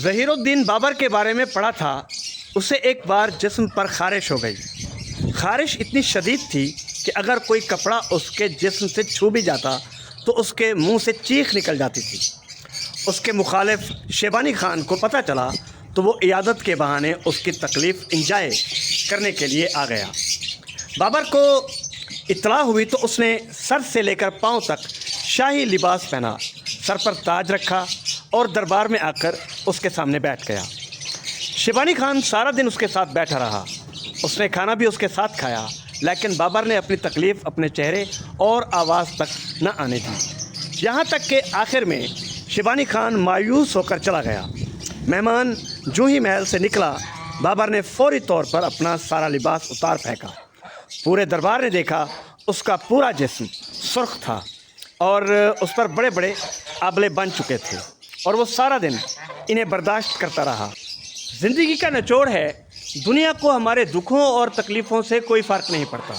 ظہیرالدین بابر کے بارے میں پڑھا تھا، اسے ایک بار جسم پر خارش ہو گئی۔ خارش اتنی شدید تھی کہ اگر کوئی کپڑا اس کے جسم سے چھو بھی جاتا تو اس کے منہ سے چیخ نکل جاتی تھی۔ اس کے مخالف شیبانی خان کو پتہ چلا تو وہ عیادت کے بہانے اس کی تکلیف انجوائے کرنے کے لیے آ گیا۔ بابر کو اطلاع ہوئی تو اس نے سر سے لے کر پاؤں تک شاہی لباس پہنا، سر پر تاج رکھا اور دربار میں آ کر اس کے سامنے بیٹھ گیا۔ شیبانی خان سارا دن اس کے ساتھ بیٹھا رہا۔ اس نے کھانا بھی اس کے ساتھ کھایا، لیکن بابر نے اپنی تکلیف اپنے چہرے اور آواز تک نہ آنے دی، یہاں تک کہ آخر میں شیبانی خان مایوس ہو کر چلا گیا۔ مہمان جو ہی محل سے نکلا، بابر نے فوری طور پر اپنا سارا لباس اتار پھینکا۔ پورے دربار نے دیکھا، اس کا پورا جسم سرخ تھا اور اس پر بڑے بڑے آبلے بن چکے تھے، اور وہ سارا دن انہیں برداشت کرتا رہا۔ زندگی کا نچوڑ ہے، دنیا کو ہمارے دکھوں اور تکلیفوں سے کوئی فرق نہیں پڑتا،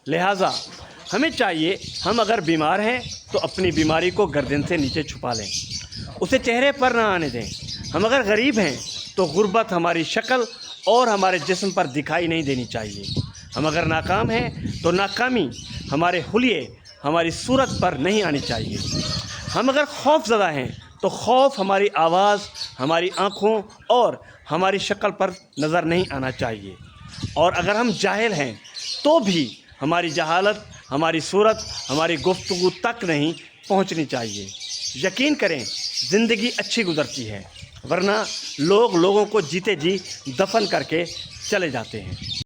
لہٰذا ہمیں چاہیے ہم اگر بیمار ہیں تو اپنی بیماری کو گردن سے نیچے چھپا لیں، اسے چہرے پر نہ آنے دیں۔ ہم اگر غریب ہیں تو غربت ہماری شکل اور ہمارے جسم پر دکھائی نہیں دینی چاہیے۔ ہم اگر ناکام ہیں تو ناکامی ہمارے حلیے، ہماری صورت پر نہیں آنی چاہیے۔ ہم اگر خوف زدہ ہیں تو خوف ہماری آواز، ہماری آنکھوں اور ہماری شکل پر نظر نہیں آنا چاہیے۔ اور اگر ہم جاہل ہیں تو بھی ہماری جہالت ہماری صورت، ہماری گفتگو تک نہیں پہنچنی چاہیے۔ یقین کریں، زندگی اچھی گزرتی ہے، ورنہ لوگ لوگوں کو جیتے جی دفن کر کے چلے جاتے ہیں۔